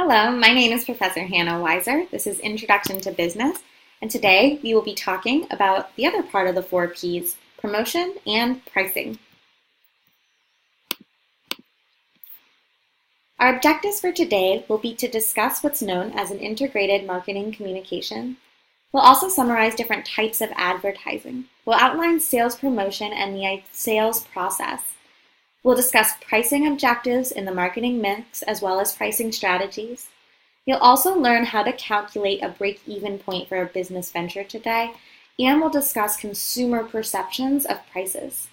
Hello, my name is Professor Hannah Weiser. This is Introduction to Business, and today we will be talking about the other part of the 4 Ps, promotion and pricing. Our objectives for today will be to discuss what's known as an integrated marketing communication. We'll also summarize different types of advertising. We'll outline sales promotion and the sales process. We'll discuss pricing objectives in the marketing mix as well as pricing strategies. You'll also learn how to calculate a break-even point for a business venture today, and we'll discuss consumer perceptions of prices.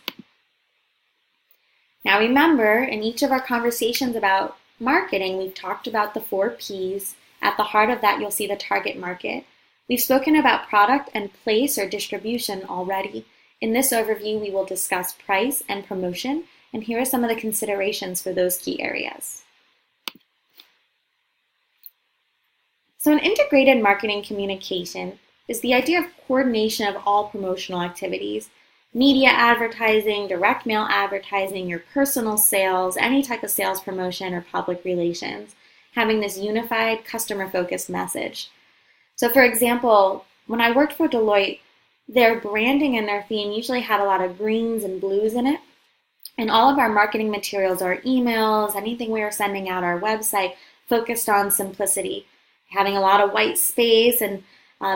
Now remember, in each of our conversations about marketing, we've talked about the 4 Ps. At the heart of that, you'll see the target market. We've spoken about product and place or distribution already. In this overview, we will discuss price and promotion, and here are some of the considerations for those key areas. So an integrated marketing communication is the idea of coordination of all promotional activities, media advertising, direct mail advertising, your personal sales, any type of sales promotion or public relations, having this unified customer-focused message. So for example, when I worked for Deloitte, their branding and their theme usually had a lot of greens and blues in it. And all of our marketing materials, our emails, anything we were sending out, our website, focused on simplicity, having a lot of white space and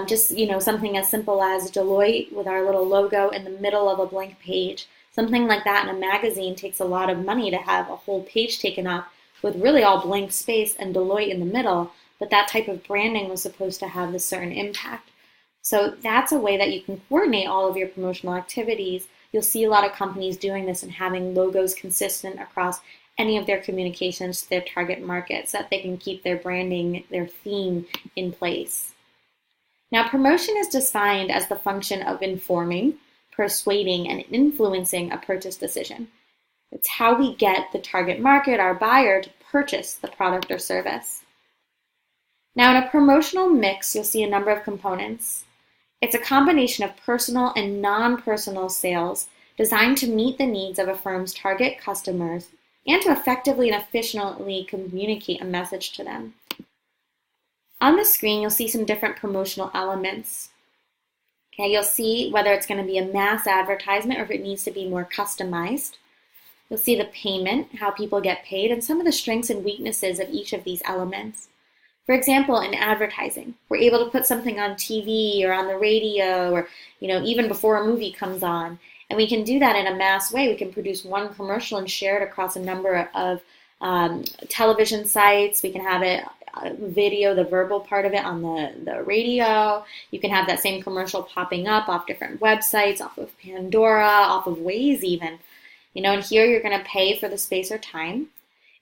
just something as simple as Deloitte with our little logo in the middle of a blank page. Something like that in a magazine takes a lot of money to have a whole page taken up with really all blank space and Deloitte in the middle, but that type of branding was supposed to have this certain impact. So that's a way that you can coordinate all of your promotional activities. You'll see a lot of companies doing this and having logos consistent across any of their communications to their target market so that they can keep their branding, their theme in place. Now, promotion is defined as the function of informing, persuading, and influencing a purchase decision. It's how we get the target market, our buyer, to purchase the product or service. Now, in a promotional mix, you'll see a number of components. It's a combination of personal and non-personal sales designed to meet the needs of a firm's target customers and to effectively and efficiently communicate a message to them. On the screen, you'll see some different promotional elements. Okay, you'll see whether it's going to be a mass advertisement or if it needs to be more customized. You'll see the payment, how people get paid, and some of the strengths and weaknesses of each of these elements. For example, in advertising, we're able to put something on TV or on the radio or even before a movie comes on. And we can do that in a mass way. We can produce one commercial and share it across a number of television sites. We can have it video, the verbal part of it on the radio. You can have that same commercial popping up off different websites, off of Pandora, off of Waze even. And here you're going to pay for the space or time.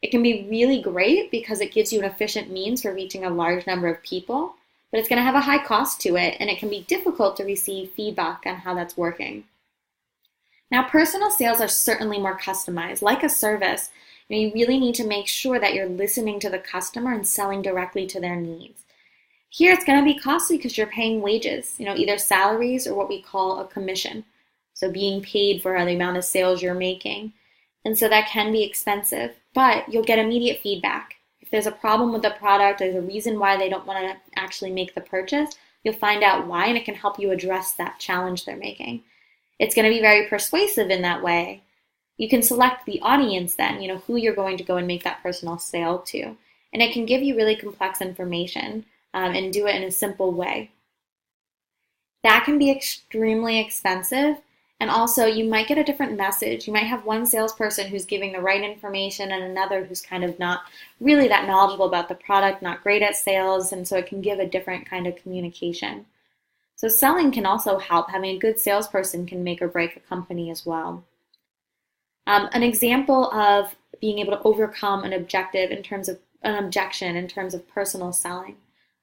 It can be really great because it gives you an efficient means for reaching a large number of people, but it's going to have a high cost to it, and it can be difficult to receive feedback on how that's working. Now, personal sales are certainly more customized. Like a service, you really need to make sure that you're listening to the customer and selling directly to their needs. Here, it's going to be costly because you're paying wages, either salaries or what we call a commission. So being paid for the amount of sales you're making. And so that can be expensive, but you'll get immediate feedback. If there's a problem with the product, there's a reason why they don't want to actually make the purchase, you'll find out why, and it can help you address that challenge they're making. It's going to be very persuasive in that way. You can select the audience then, who you're going to go and make that personal sale to. And it can give you really complex information and do it in a simple way. That can be extremely expensive. And also, you might get a different message. You might have one salesperson who's giving the right information and another who's kind of not really that knowledgeable about the product, not great at sales, and so it can give a different kind of communication. So selling can also help. Having a good salesperson can make or break a company as well. An example of being able to overcome an objection in terms of personal selling.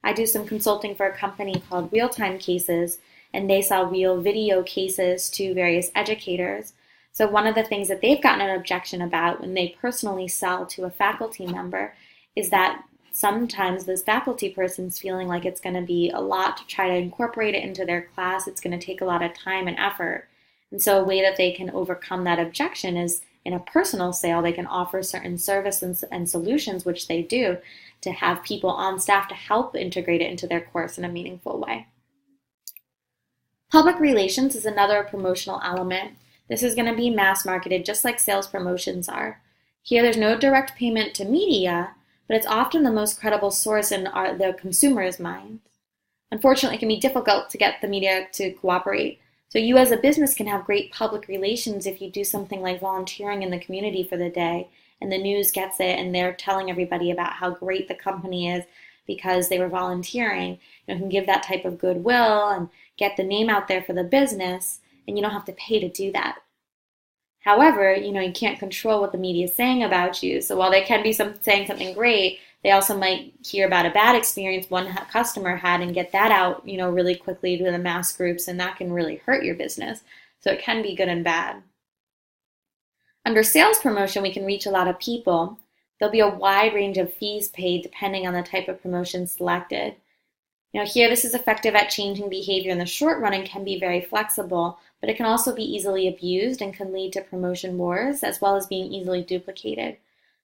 I do some consulting for a company called Real-Time Cases, and they sell real video cases to various educators. So one of the things that they've gotten an objection about when they personally sell to a faculty member is that sometimes this faculty person's feeling like it's going to be a lot to try to incorporate it into their class. It's going to take a lot of time and effort. And so a way that they can overcome that objection is in a personal sale, they can offer certain services and solutions, which they do, to have people on staff to help integrate it into their course in a meaningful way. Public relations is another promotional element. This is going to be mass marketed just like sales promotions are. Here there's no direct payment to media, but it's often the most credible source in the consumer's mind. Unfortunately, it can be difficult to get the media to cooperate. So you as a business can have great public relations if you do something like volunteering in the community for the day, and the news gets it and they're telling everybody about how great the company is because they were volunteering. You can give that type of goodwill and get the name out there for the business, and you don't have to pay to do that. However, you can't control what the media is saying about you. So while they can be saying something great, they also might hear about a bad experience one customer had and get that out, really quickly to the mass groups, and that can really hurt your business. So it can be good and bad. Under sales promotion, we can reach a lot of people. There'll be a wide range of fees paid depending on the type of promotion selected. Here this is effective at changing behavior in the short run and can be very flexible, but it can also be easily abused and can lead to promotion wars as well as being easily duplicated.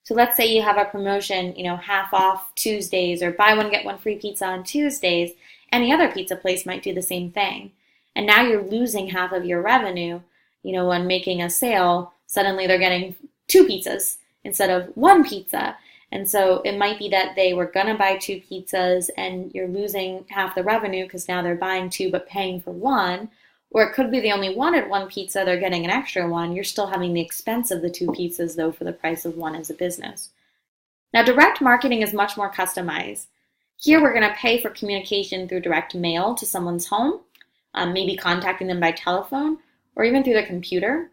So let's say you have a promotion, half off Tuesdays or buy one, get one free pizza on Tuesdays. Any other pizza place might do the same thing. And now you're losing half of your revenue, when making a sale. Suddenly they're getting 2 pizzas instead of 1 pizza. And so it might be that they were going to buy 2 pizzas and you're losing half the revenue because now they're buying 2 but paying for 1. Or it could be they only wanted 1 pizza, they're getting an extra 1. You're still having the expense of the 2 pizzas, though, for the price of 1 as a business. Now, direct marketing is much more customized. Here, we're going to pay for communication through direct mail to someone's home, maybe contacting them by telephone, or even through their computer.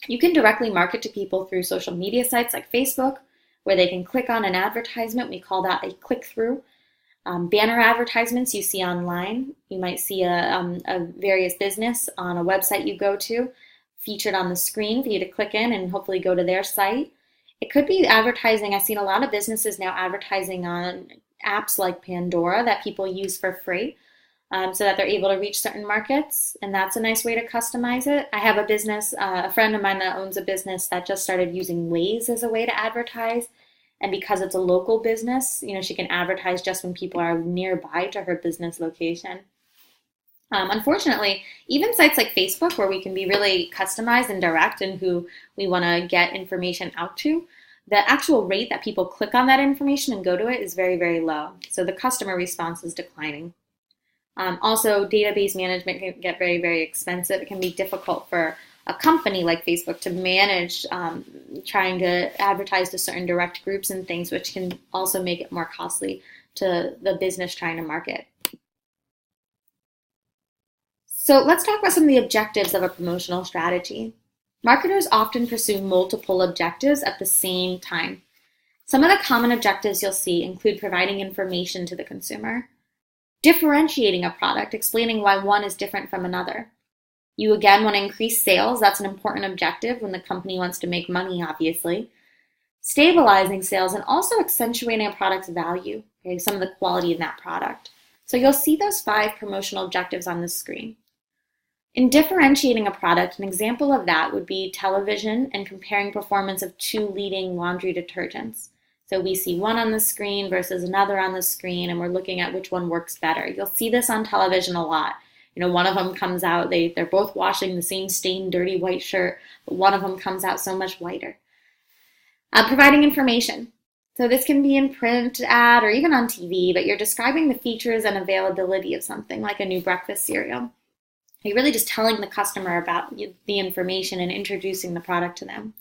You can directly market to people through social media sites like Facebook, where they can click on an advertisement. We call that a click-through. Banner advertisements you see online. You might see a various business on a website you go to, featured on the screen for you to click in and hopefully go to their site. It could be advertising. I've seen a lot of businesses now advertising on apps like Pandora that people use for free, so that they're able to reach certain markets, and that's a nice way to customize it. I have a business, a friend of mine that owns a business that just started using Waze as a way to advertise. And because it's a local business, she can advertise just when people are nearby to her business location. Unfortunately, even sites like Facebook, where we can be really customized and direct in who we want to get information out to, the actual rate that people click on that information and go to it is very, very low. So the customer response is declining. Also, database management can get very, very expensive. It can be difficult for a company like Facebook to manage trying to advertise to certain direct groups and things, which can also make it more costly to the business trying to market. So let's talk about some of the objectives of a promotional strategy. Marketers often pursue multiple objectives at the same time. Some of the common objectives you'll see include providing information to the consumer, differentiating a product, explaining why one is different from another. You again want to increase sales. That's an important objective when the company wants to make money, obviously. Stabilizing sales and also accentuating a product's value, some of the quality in that product. So you'll see those 5 promotional objectives on the screen. In differentiating a product, an example of that would be television and comparing performance of 2 leading laundry detergents. So we see one on the screen versus another on the screen, and we're looking at which one works better. You'll see this on television a lot. One of them comes out, they're both washing the same stained, dirty white shirt, but one of them comes out so much whiter. Providing information. So this can be in print ad or even on TV, but you're describing the features and availability of something like a new breakfast cereal. You're really just telling the customer about the information and introducing the product to them.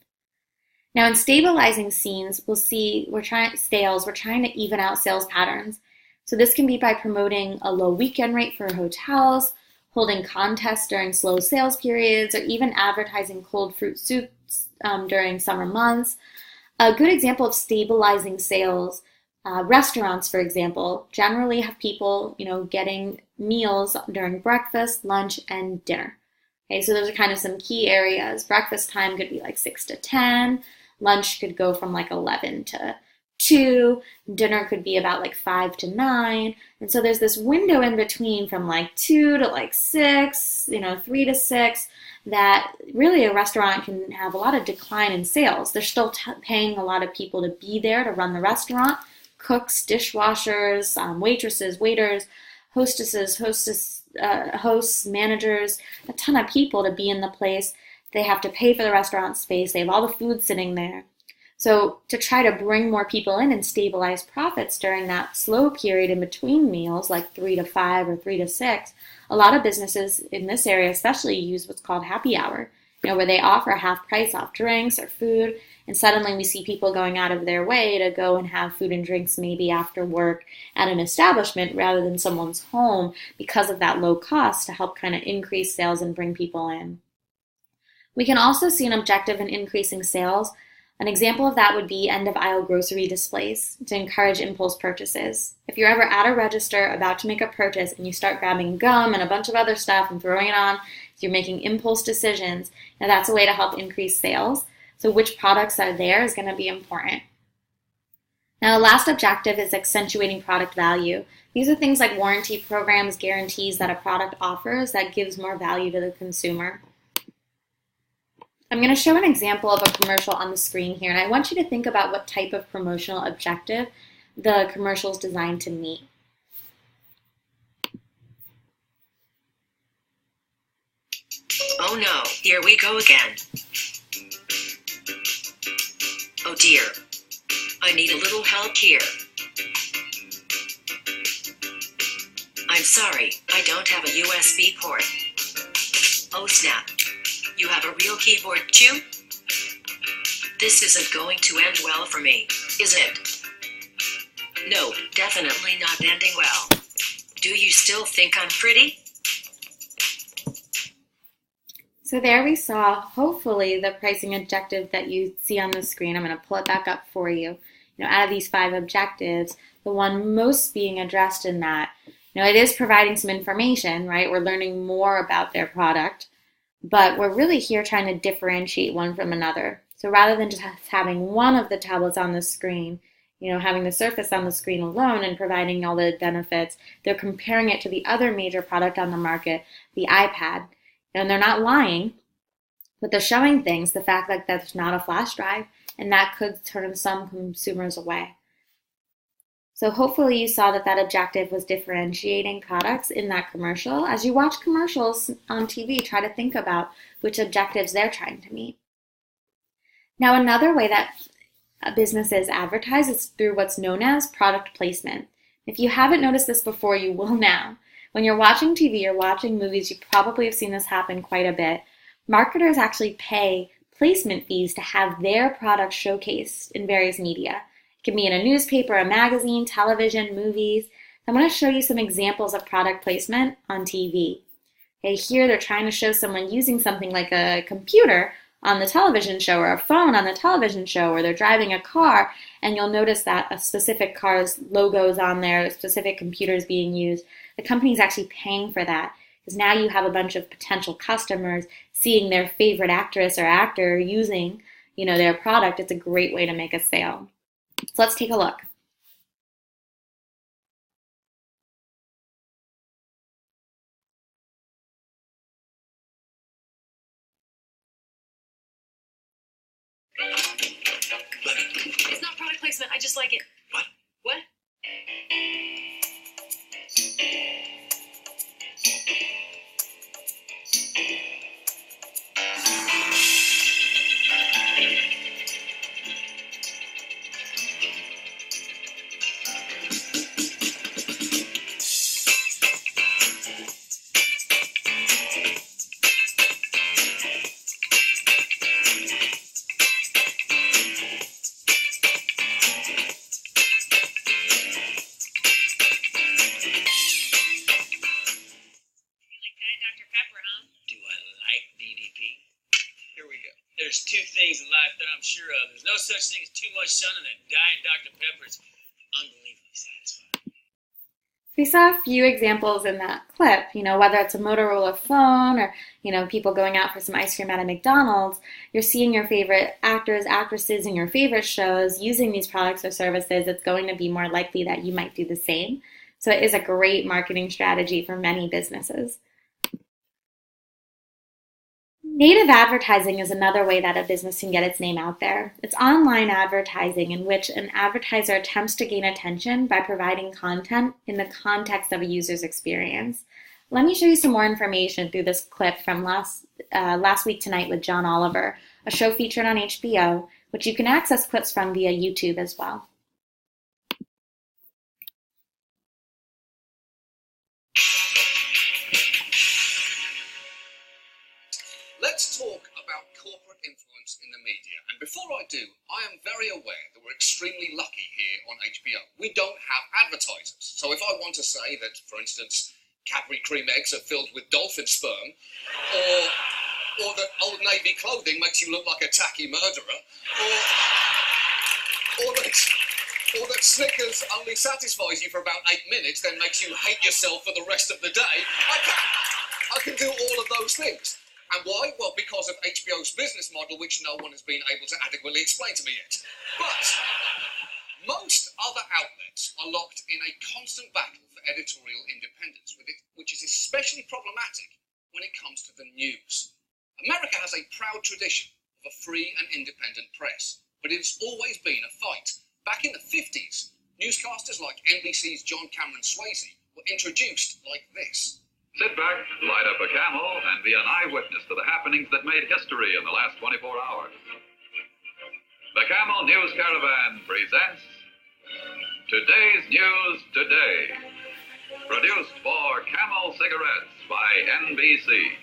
Now in stabilizing scenes, we're trying to even out sales patterns. So this can be by promoting a low weekend rate for hotels, holding contests during slow sales periods, or even advertising cold fruit soups during summer months. A good example of stabilizing sales, restaurants, for example, generally have people, getting meals during breakfast, lunch, and dinner. Okay, so those are kind of some key areas. Breakfast time could be like 6 to 10. Lunch could go from like 11 to 2, dinner could be about like 5 to 9. And so there's this window in between from like 2 to like 6, 3 to 6, that really a restaurant can have a lot of decline in sales. They're still paying a lot of people to be there to run the restaurant, cooks, dishwashers, waitresses, waiters, hosts, managers, a ton of people to be in the place. They have to pay for the restaurant space. They have all the food sitting there. So to try to bring more people in and stabilize profits during that slow period in between meals, like 3 to 5 or 3 to 6, a lot of businesses in this area especially use what's called happy hour, where they offer half price off drinks or food, and suddenly we see people going out of their way to go and have food and drinks maybe after work at an establishment rather than someone's home because of that low cost to help kind of increase sales and bring people in. We can also see an objective in increasing sales. An example of that would be end-of-aisle grocery displays to encourage impulse purchases. If you're ever at a register about to make a purchase and you start grabbing gum and a bunch of other stuff and throwing it on, you're making impulse decisions, now that's a way to help increase sales. So which products are there is going to be important. Now the last objective is accentuating product value. These are things like warranty programs, guarantees that a product offers that gives more value to the consumer. I'm going to show an example of a commercial on the screen here, and I want you to think about what type of promotional objective the commercial is designed to meet. Oh no, here we go again. Oh dear, I need a little help here. I'm sorry, I don't have a USB port. Oh snap. You have a real keyboard too? This isn't going to end well for me, is it? No, definitely not ending well. Do you still think I'm pretty? So there we saw, hopefully, the pricing objective that you see on the screen. I'm going to pull it back up for you. Out of these 5 objectives, the one most being addressed in that, it is providing some information, right? We're learning more about their product. But we're really here trying to differentiate one from another. So rather than just having one of the tablets on the screen, having the Surface on the screen alone and providing all the benefits, they're comparing it to the other major product on the market, the iPad. And they're not lying, but they're showing things, the fact that that's not a flash drive, and that could turn some consumers away. So hopefully you saw that objective was differentiating products in that commercial. As you watch commercials on TV, try to think about which objectives they're trying to meet. Now, another way that businesses advertise is through what's known as product placement. If you haven't noticed this before, you will now. When you're watching TV or watching movies, you probably have seen this happen quite a bit. Marketers actually pay placement fees to have their products showcased in various media. It can be in a newspaper, a magazine, television, movies. I'm going to show you some examples of product placement on TV. Okay, here they're trying to show someone using something like a computer on the television show or a phone on the television show, or they're driving a car, and you'll notice that a specific car's logo is on there, a specific computer is being used. The company's actually paying for that because now you have a bunch of potential customers seeing their favorite actress or actor using, their product. It's a great way to make a sale. So let's take a look. It's not product placement, I just like it. What? What? There's 2 things in life that I'm sure of. There's no such thing as too much sun, and that Diet Dr. Pepper is unbelievably satisfying. We saw a few examples in that clip, whether it's a Motorola phone or, people going out for some ice cream at a McDonald's, you're seeing your favorite actors, actresses in your favorite shows using these products or services. It's going to be more likely that you might do the same. So it is a great marketing strategy for many businesses. Native advertising is another way that a business can get its name out there. It's online advertising in which an advertiser attempts to gain attention by providing content in the context of a user's experience. Let me show you some more information through this clip from Last Week Tonight with John Oliver, a show featured on HBO, which you can access clips from via YouTube as well. Let's talk about corporate influence in the media. And before I do, I am very aware that we're extremely lucky here on HBO. We don't have advertisers. So if I want to say that, for instance, Cadbury cream eggs are filled with dolphin sperm, or that Old Navy clothing makes you look like a tacky murderer, or that Snickers only satisfies you for about 8 minutes, then makes you hate yourself for the rest of the day, I can do all of those things. And why? Well, because of HBO's business model, which no one has been able to adequately explain to me yet. But most other outlets are locked in a constant battle for editorial independence, which is especially problematic when it comes to the news. America has a proud tradition of a free and independent press, but it's always been a fight. Back in the 50s, newscasters like NBC's John Cameron Swayze were introduced like this. Sit back, light up a Camel, and be an eyewitness to the happenings that made history in the last 24 hours. The Camel News Caravan presents Today's News Today, produced for Camel Cigarettes by NBC.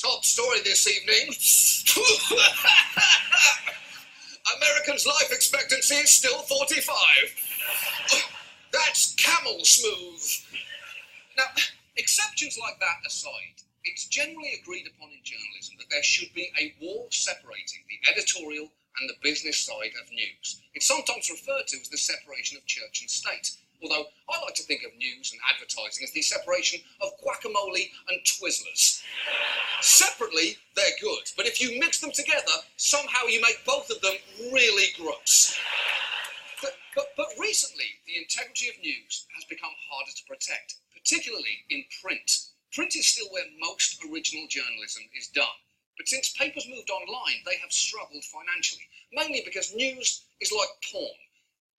Top story this evening. Americans' life expectancy is still 45. That's camel smooth. Now, exceptions like that aside, it's generally agreed upon in journalism that there should be a wall separating the editorial and the business side of news. It's sometimes referred to as the separation of church and state, although I like to think of news and advertising as the separation of guacamole and Twizzlers. Separately, they're good, but if you mix them together, somehow you make both of them really gross. But recently, the integrity of news has become harder to protect, particularly in print. Print is still where most original journalism is done. But since papers moved online, they have struggled financially, mainly because news is like porn.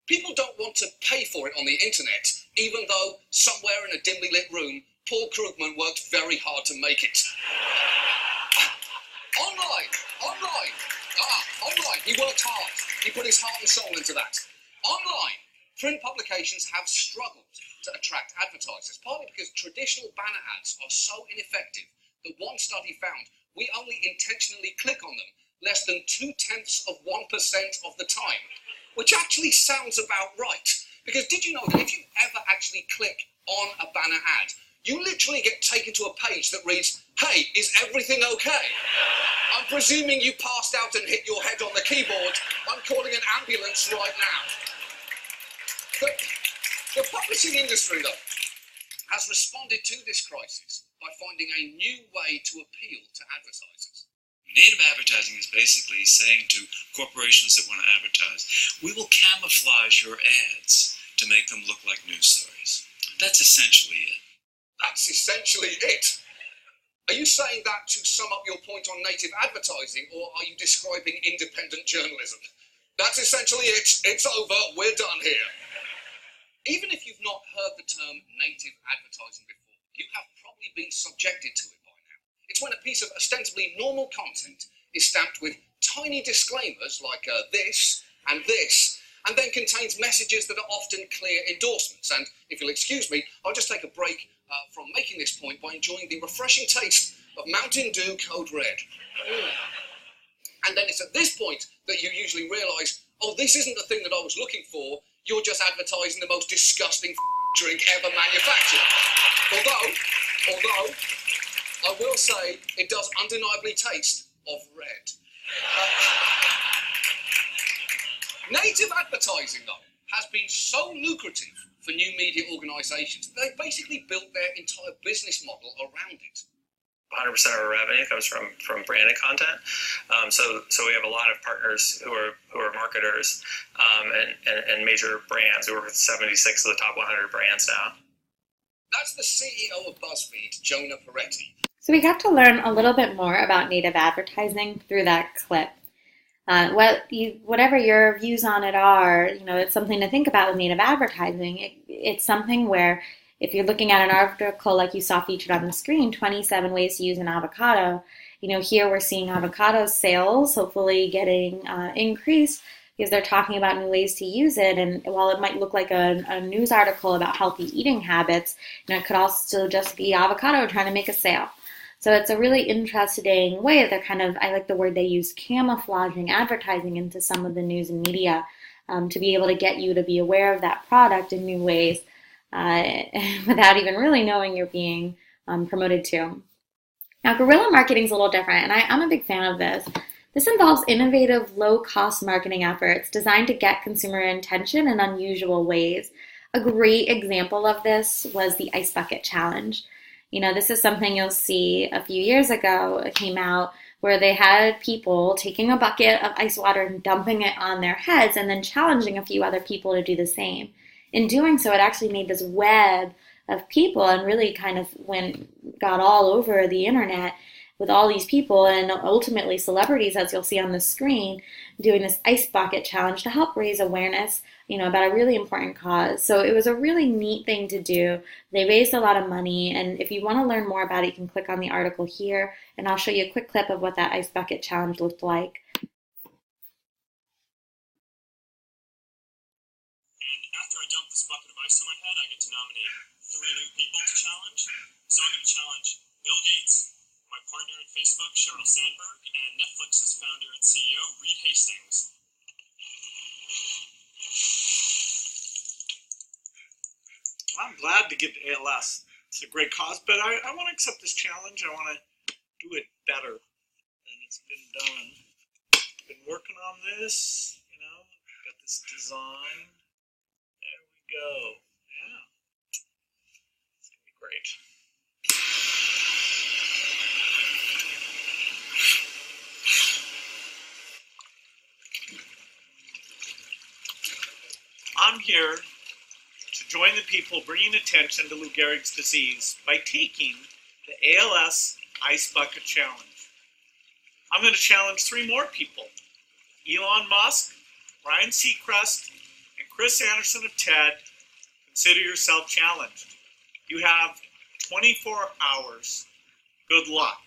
People don't want to pay for it on the internet, even though somewhere in a dimly lit room, Paul Krugman worked very hard to make it. Online. He worked hard. He put his heart and soul into that. Online, print publications have struggled to attract advertisers, partly because traditional banner ads are so ineffective that one study found we only intentionally click on them less than 0.2% of the time, which actually sounds about right. Because did you know that if you ever actually click on a banner ad, you literally get taken to a page that reads, "Hey, is everything okay?" I'm presuming you passed out and hit your head on the keyboard. I'm calling an ambulance right now. The publishing industry, though, has responded to this crisis by finding a new way to appeal to advertisers. Native advertising is basically saying to corporations that want to advertise, we will camouflage your ads to make them look like news stories. That's essentially it. That's essentially it. Are you saying that to sum up your point on native advertising, or are you describing independent journalism? That's essentially it. It's over. We're done here. Even if you've not heard the term native advertising before, you have probably been subjected to it by now. It's when a piece of ostensibly normal content is stamped with tiny disclaimers like this, and then contains messages that are often clear endorsements. And if you'll excuse me, I'll just take a break from making this point by enjoying the refreshing taste of Mountain Dew Code Red. And then it's at this point that you usually realise, oh, this isn't the thing that I was looking for. You're just advertising the most disgusting drink ever manufactured. Although, I will say it does undeniably taste of red. Native advertising, though, has been so lucrative for new media organisations. They basically built their entire business model around it. 100% of our revenue comes from branded content. So we have a lot of partners who are marketers and major brands. We work with 76 of the top 100 brands now. That's the CEO of BuzzFeed, Jonah Peretti. So we got to learn a little bit more about native advertising through that clip. Whatever your views on it are, it's something to think about with native advertising. It's something where if you're looking at an article like you saw featured on the screen, 27 ways to use an avocado, here we're seeing avocado sales hopefully getting increased because they're talking about new ways to use it. And while it might look like a news article about healthy eating habits, it could also just be avocado trying to make a sale. So it's a really interesting way that they're I like the word they use, camouflaging advertising into some of the news and media to be able to get you to be aware of that product in new ways without even really knowing you're being promoted to. Now, guerrilla marketing is a little different, and I'm a big fan of this. This involves innovative, low-cost marketing efforts designed to get consumer attention in unusual ways. A great example of this was the Ice Bucket Challenge. This is something you'll see a few years ago. It came out where they had people taking a bucket of ice water and dumping it on their heads and then challenging a few other people to do the same. In doing so, it actually made this web of people and really got all over the internet with all these people and ultimately celebrities, as you'll see on the screen, doing this ice bucket challenge to help raise awareness, about a really important cause. So it was a really neat thing to do. They raised a lot of money, and if you want to learn more about it, you can click on the article here, and I'll show you a quick clip of what that ice bucket challenge looked like. And after I dump this bucket of ice on my head, I get to nominate 3 new people to challenge. So I'm going to challenge Bill Gates, my partner at Facebook, Sheryl Sandberg, and Netflix's founder and CEO, Reed Hastings. I'm glad to give to ALS. It's a great cause, but I want to accept this challenge. I want to do it better than it's been done. Been working on this, got this design. There we go. Yeah. It's going to be great. I'm here to join the people bringing attention to Lou Gehrig's disease by taking the ALS Ice Bucket Challenge. I'm going to challenge 3 more people. Elon Musk, Ryan Seacrest, and Chris Anderson of TED. Consider yourself challenged. You have 24 hours. Good luck.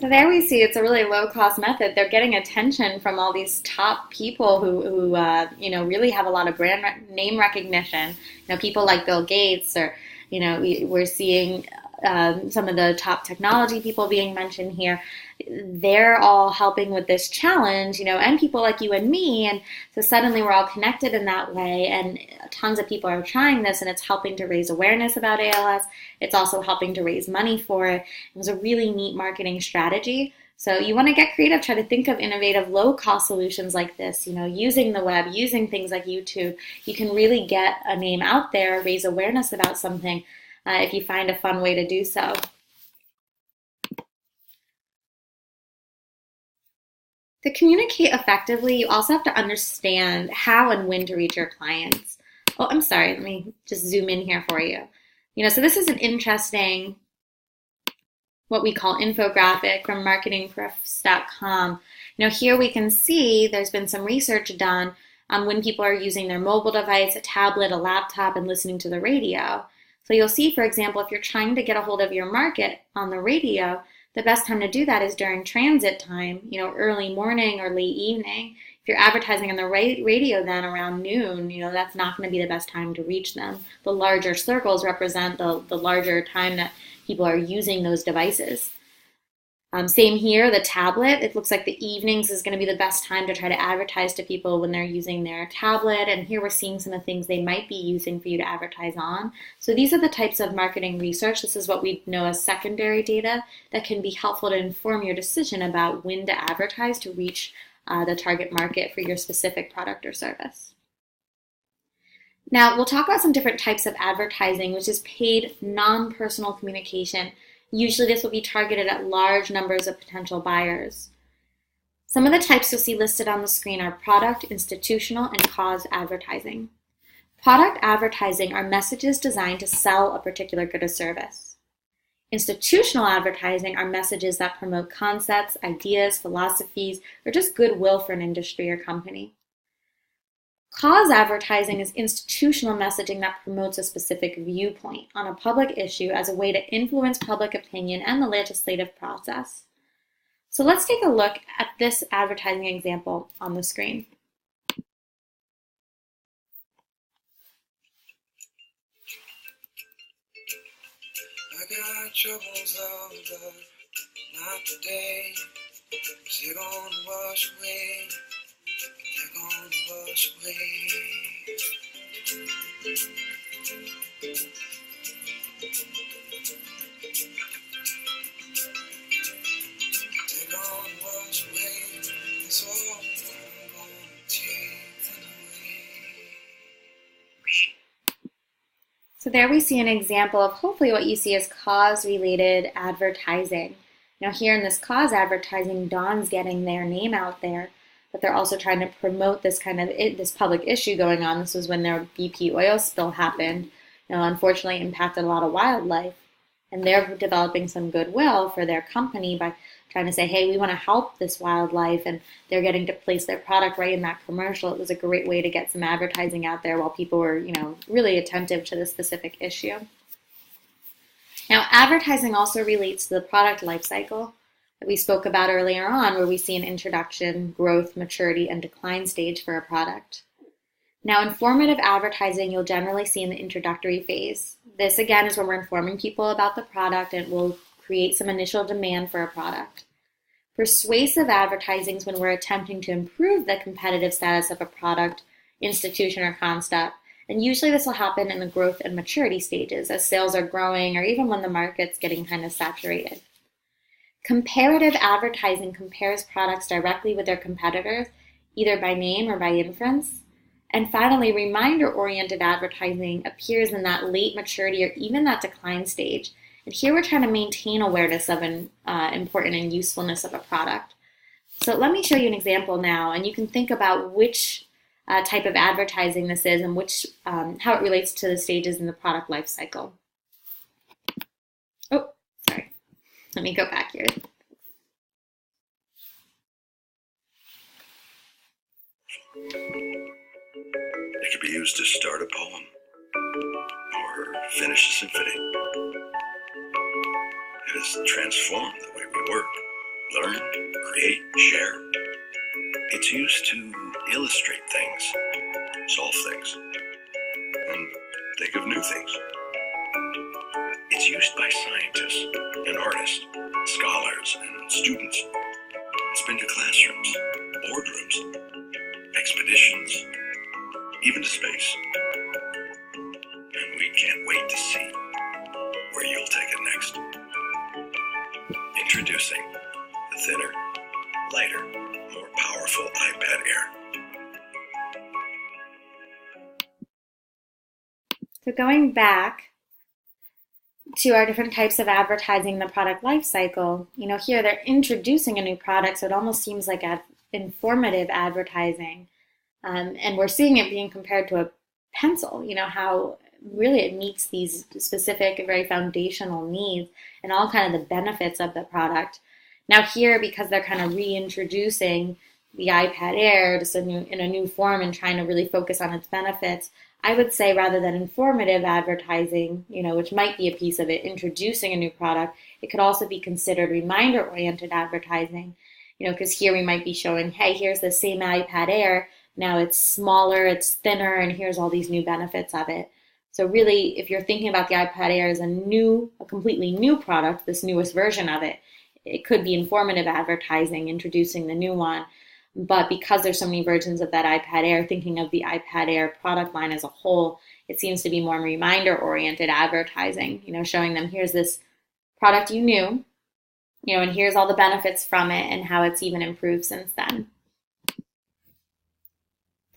So there we see it's a really low-cost method. They're getting attention from all these top people who really have a lot of brand name recognition. People like Bill Gates, or we're seeing some of the top technology people being mentioned here. They're all helping with this challenge, and people like you and me. And so suddenly we're all connected in that way, and tons of people are trying this, and it's helping to raise awareness about ALS. It's also helping to raise money for it. It was a really neat marketing strategy. So you want to get creative, try to think of innovative, low-cost solutions like this, using the web, using things like YouTube. You can really get a name out there, raise awareness about something if you find a fun way to do so. To communicate effectively, you also have to understand how and when to reach your clients. Oh, I'm sorry, let me just zoom in here for you. So this is an interesting, what we call infographic from marketingproofs.com. Here we can see there's been some research done on when people are using their mobile device, a tablet, a laptop, and listening to the radio. So you'll see, for example, if you're trying to get a hold of your market on the radio, the best time to do that is during transit time, early morning or late evening. If you're advertising on the radio then around noon, that's not going to be the best time to reach them. The larger circles represent the larger time that people are using those devices. Same here, the tablet. It looks like the evenings is going to be the best time to try to advertise to people when they're using their tablet. And here we're seeing some of the things they might be using for you to advertise on. So these are the types of marketing research. This is what we know as secondary data that can be helpful to inform your decision about when to advertise to reach the target market for your specific product or service. Now, we'll talk about some different types of advertising, which is paid non-personal communication. Usually this will be targeted at large numbers of potential buyers. Some of the types you'll see listed on the screen are product, institutional, and cause advertising. Product advertising are messages designed to sell a particular good or service. Institutional advertising are messages that promote concepts, ideas, philosophies, or just goodwill for an industry or company. Cause advertising is institutional messaging that promotes a specific viewpoint on a public issue as a way to influence public opinion and the legislative process. So let's take a look at this advertising example on the screen. I got troubles of love, not today. They're gonna wash away. They're gonna wash away. They're gonna wash away. It's all I'm gonna take them away. So there we see an example of hopefully what you see as cause-related advertising. Now here in this cause advertising, Dawn's getting their name out there, but they're also trying to promote this this public issue going on. This was when their BP oil spill happened. Unfortunately impacted a lot of wildlife. And they're developing some goodwill for their company by trying to say, hey, we want to help this wildlife, and they're getting to place their product right in that commercial. It was a great way to get some advertising out there while people were, really attentive to the specific issue. Now, advertising also relates to the product life cycle that we spoke about earlier on, where we see an introduction, growth, maturity, and decline stage for a product. Now, informative advertising you'll generally see in the introductory phase. This, again, is when we're informing people about the product and will create some initial demand for a product. Persuasive advertising is when we're attempting to improve the competitive status of a product, institution, or concept. And usually this will happen in the growth and maturity stages as sales are growing or even when the market's getting kind of saturated. Comparative advertising compares products directly with their competitors, either by name or by inference. And finally, reminder-oriented advertising appears in that late maturity or even that decline stage. And here we're trying to maintain awareness of an importance and usefulness of a product. So let me show you an example now, and you can think about which type of advertising this is and how it relates to the stages in the product life cycle. Oh, sorry. Let me go back here. It could be used to start a poem or finish a symphony. It has transformed the way we work, learn, create, share. It's used to illustrate things, solve things, and think of new things. It's used by scientists and artists, scholars and students. It's been to classrooms, boardrooms, expeditions, even to space. And we can't wait to see where you'll take it next. Introducing the thinner, lighter, more powerful iPad Air. So going back to our different types of advertising in the product life cycle, here they're introducing a new product, so it almost seems like informative advertising. And we're seeing it being compared to a pencil, how really it meets these specific, very foundational needs and all kind of the benefits of the product. Now here, because they're kind of reintroducing the iPad Air just in a new form and trying to really focus on its benefits, I would say rather than informative advertising, which might be a piece of it, introducing a new product, it could also be considered reminder-oriented advertising, because here we might be showing, hey, here's the same iPad Air, now it's smaller, it's thinner, and here's all these new benefits of it. So really, if you're thinking about the iPad Air as a completely new product, this newest version of it, it could be informative advertising, introducing the new one. But because there's so many versions of that iPad Air, thinking of the iPad Air product line as a whole, it seems to be more reminder-oriented advertising, showing them here's this product you knew, and here's all the benefits from it and how it's even improved since then.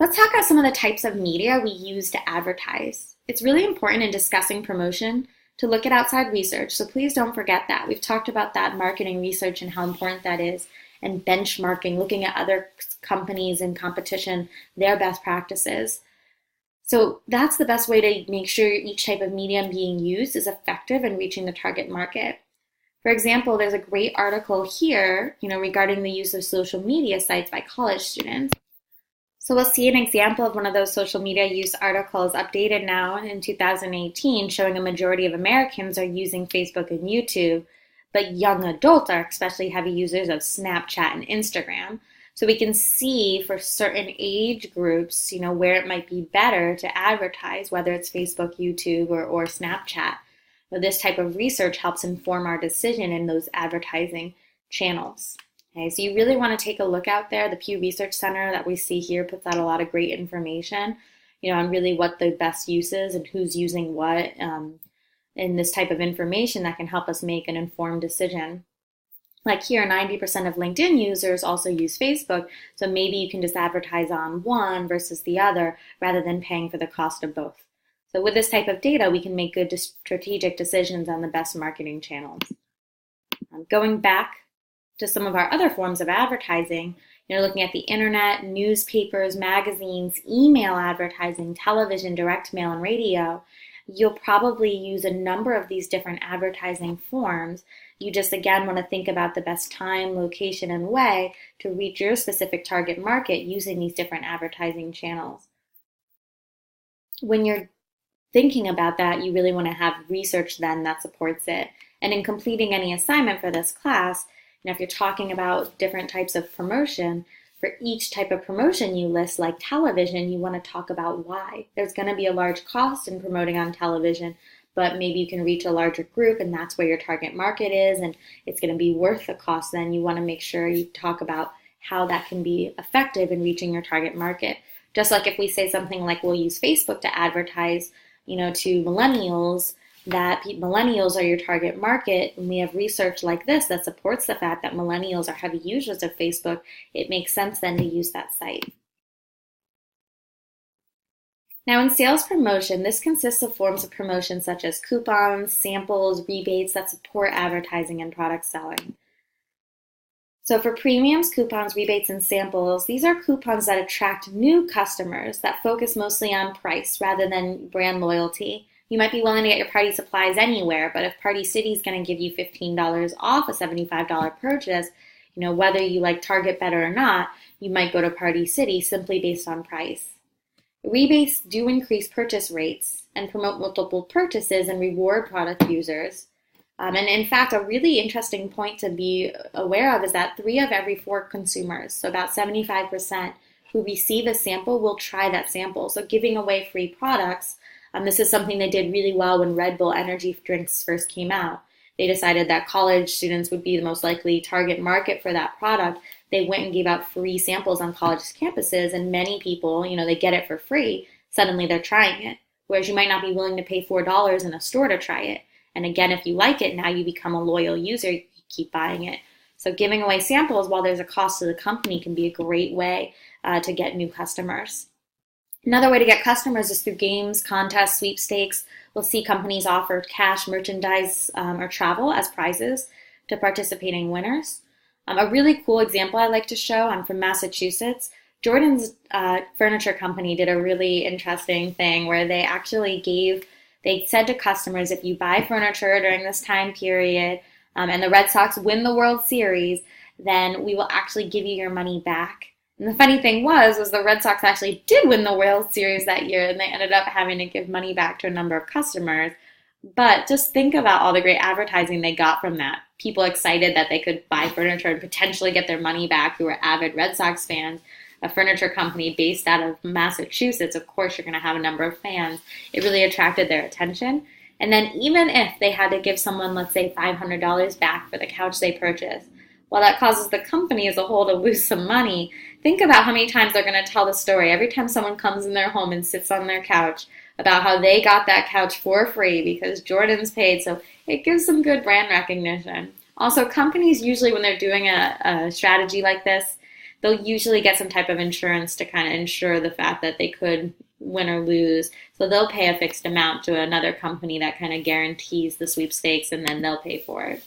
Let's talk about some of the types of media we use to advertise. It's really important in discussing promotion to look at outside research, so please don't forget that. We've talked about that marketing research and how important that is, and benchmarking, looking at other companies in competition, their best practices. So that's the best way to make sure each type of medium being used is effective in reaching the target market. For example, there's a great article here, regarding the use of social media sites by college students. So we'll see an example of one of those social media use articles updated now in 2018, showing a majority of Americans are using Facebook and YouTube, but young adults are especially heavy users of Snapchat and Instagram. So we can see for certain age groups, where it might be better to advertise, whether it's Facebook, YouTube, or Snapchat. This type of research helps inform our decision in those advertising channels. Okay, so you really want to take a look out there. The Pew Research Center that we see here puts out a lot of great information, on really what the best use is and who's using what, in this type of information that can help us make an informed decision. Like here, 90% of LinkedIn users also use Facebook, so maybe you can just advertise on one versus the other rather than paying for the cost of both. So with this type of data, we can make good strategic decisions on the best marketing channels. Going back to some of our other forms of advertising, looking at the internet, newspapers, magazines, email advertising, television, direct mail, and radio, you'll probably use a number of these different advertising forms. You just, again, want to think about the best time, location, and way to reach your specific target market using these different advertising channels. When you're thinking about that, you really want to have research then that supports it. And in completing any assignment for this class, if you're talking about different types of promotion, for each type of promotion you list, like television, you want to talk about why. There's going to be a large cost in promoting on television, but maybe you can reach a larger group and that's where your target market is and it's going to be worth the cost. Then you want to make sure you talk about how that can be effective in reaching your target market. Just like if we say something like we'll use Facebook to advertise, to millennials, that millennials are your target market, and we have research like this that supports the fact that millennials are heavy users of Facebook, it makes sense then to use that site. Now in sales promotion, this consists of forms of promotion such as coupons, samples, rebates that support advertising and product selling. So for premiums, coupons, rebates, and samples, these are coupons that attract new customers that focus mostly on price rather than brand loyalty. You might be willing to get your party supplies anywhere, but if Party City is going to give you $15 off a $75 purchase, whether you like Target better or not, you might go to Party City simply based on price. Rebates do increase purchase rates and promote multiple purchases and reward product users. And in fact, a really interesting point to be aware of is that 3 of every 4 consumers, so about 75%, who receive a sample will try that sample. So giving away free products, this is something they did really well when Red Bull energy drinks first came out. They decided that college students would be the most likely target market for that product. They went and gave out free samples on college campuses, and many people, they get it for free. Suddenly they're trying it, whereas you might not be willing to pay $4 in a store to try it. And again, if you like it, now you become a loyal user, you keep buying it. So giving away samples while there's a cost to the company can be a great way to get new customers. Another way to get customers is through games, contests, sweepstakes. We'll see companies offer cash, merchandise, or travel as prizes to participating winners. A really cool example I like to show, I'm from Massachusetts. Jordan's furniture company did a really interesting thing where they actually they said to customers, if you buy furniture during this time period and the Red Sox win the World Series, then we will actually give you your money back. And the funny thing was the Red Sox actually did win the World Series that year, and they ended up having to give money back to a number of customers. But just think about all the great advertising they got from that. People excited that they could buy furniture and potentially get their money back who were avid Red Sox fans. A furniture company based out of Massachusetts, of course you're going to have a number of fans. It really attracted their attention. And then even if they had to give someone, let's say, $500 back for the couch they purchased, while that causes the company as a whole to lose some money, think about how many times they're going to tell the story every time someone comes in their home and sits on their couch about how they got that couch for free because Jordan's paid. So it gives them good brand recognition. Also, companies usually, when they're doing a strategy like this, they'll usually get some type of insurance to kind of ensure the fact that they could win or lose. So they'll pay a fixed amount to another company that kind of guarantees the sweepstakes, and then they'll pay for it.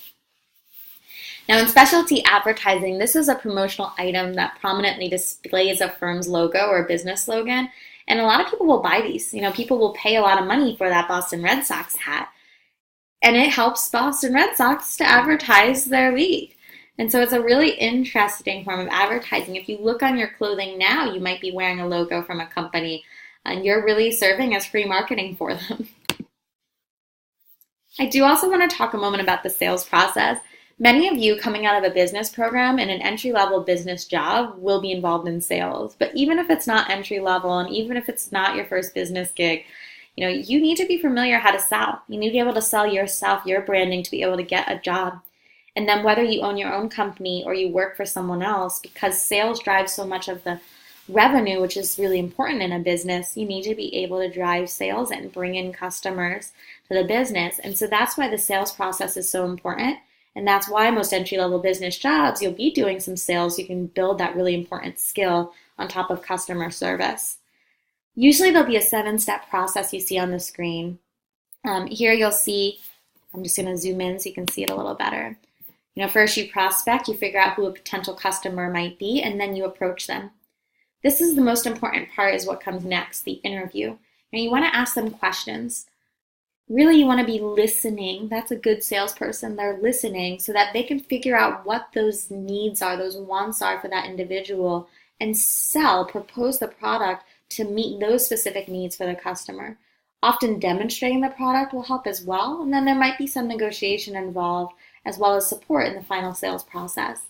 Now, in specialty advertising, this is a promotional item that prominently displays a firm's logo or business slogan. And a lot of people will buy these. People will pay a lot of money for that Boston Red Sox hat. And it helps Boston Red Sox to advertise their league. And so it's a really interesting form of advertising. If you look on your clothing now, you might be wearing a logo from a company, and you're really serving as free marketing for them. I do also want to talk a moment about the sales process. Many of you coming out of a business program in an entry-level business job will be involved in sales. But even if it's not entry-level, and even if it's not your first business gig, you need to be familiar how to sell. You need to be able to sell yourself, your branding, to be able to get a job. And then whether you own your own company or you work for someone else, because sales drives so much of the revenue, which is really important in a business, you need to be able to drive sales and bring in customers to the business. And so that's why the sales process is so important. And that's why most entry-level business jobs, you'll be doing some sales. You can build that really important skill on top of customer service. Usually there'll be a 7-step process you see on the screen. Here you'll see, I'm just going to zoom in so you can see it a little better. First you prospect, you figure out who a potential customer might be, and then you approach them. This is the most important part, is what comes next, the interview. You want to ask them questions. Really, you want to be listening. That's a good salesperson. They're listening so that they can figure out what those needs are, those wants are for that individual, and propose the product to meet those specific needs for the customer. Often demonstrating the product will help as well, and then there might be some negotiation involved, as well as support in the final sales process.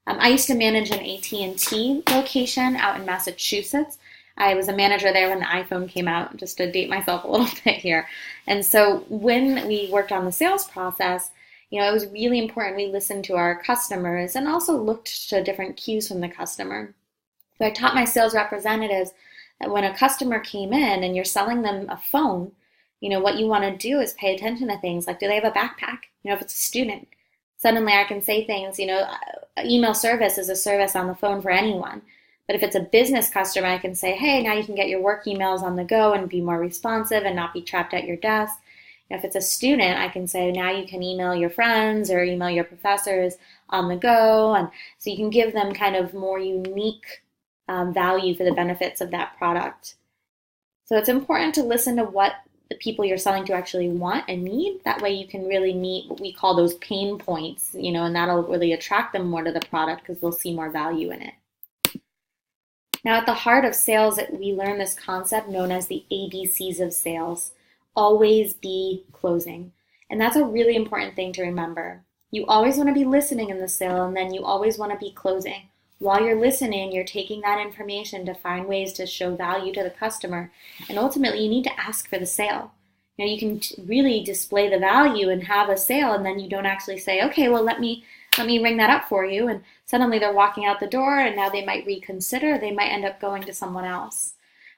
I used to manage an AT&T location out in Massachusetts. I was a manager there when the iPhone came out, just to date myself a little bit here. And so when we worked on the sales process, it was really important we listened to our customers and also looked to different cues from the customer. So I taught my sales representatives that when a customer came in and you're selling them a phone, what you want to do is pay attention to things like, do they have a backpack? If it's a student, suddenly I can say things, email service is a service on the phone for anyone. But if it's a business customer, I can say, hey, now you can get your work emails on the go and be more responsive and not be trapped at your desk. If it's a student, I can say, now you can email your friends or email your professors on the go. And so you can give them kind of more unique value for the benefits of that product. So it's important to listen to what the people you're selling to actually want and need. That way you can really meet what we call those pain points, and that'll really attract them more to the product because they'll see more value in it. Now, at the heart of sales, we learn this concept known as the ABCs of sales. Always be closing. And that's a really important thing to remember. You always want to be listening in the sale, and then you always want to be closing. While you're listening, you're taking that information to find ways to show value to the customer. And ultimately, you need to ask for the sale. You can really display the value and have a sale, and then you don't actually say, okay, well, let me ring that up for you. And suddenly they're walking out the door, and now they might reconsider. They might end up going to someone else.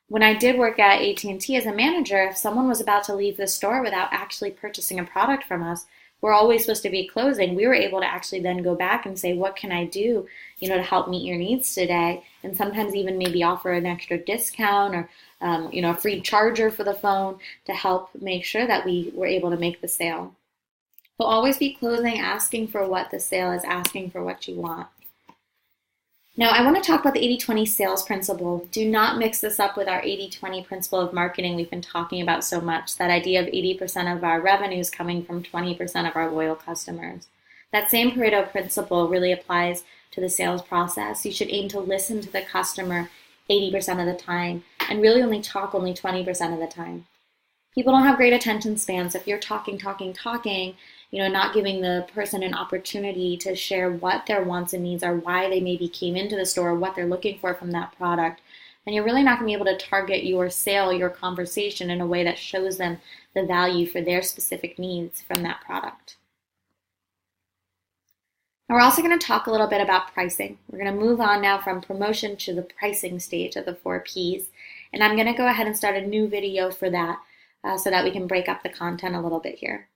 When I did work at AT&T as a manager, if someone was about to leave the store without actually purchasing a product from us, we're always supposed to be closing. We were able to actually then go back and say, what can I do, to help meet your needs today? And sometimes even maybe offer an extra discount or, a free charger for the phone to help make sure that we were able to make the sale. So always be closing, asking for what the sale is, asking for what you want. Now, I want to talk about the 80-20 sales principle. Do not mix this up with our 80-20 principle of marketing we've been talking about so much, that idea of 80% of our revenues coming from 20% of our loyal customers. That same Pareto principle really applies to the sales process. You should aim to listen to the customer 80% of the time and really only talk 20% of the time. People don't have great attention spans. If you're talking, not giving the person an opportunity to share what their wants and needs are, why they maybe came into the store, what they're looking for from that product, and you're really not going to be able to target your sale, your conversation in a way that shows them the value for their specific needs from that product. Now we're also going to talk a little bit about pricing. We're going to move on now from promotion to the pricing stage of the 4 Ps, and I'm going to go ahead and start a new video for that so that we can break up the content a little bit here.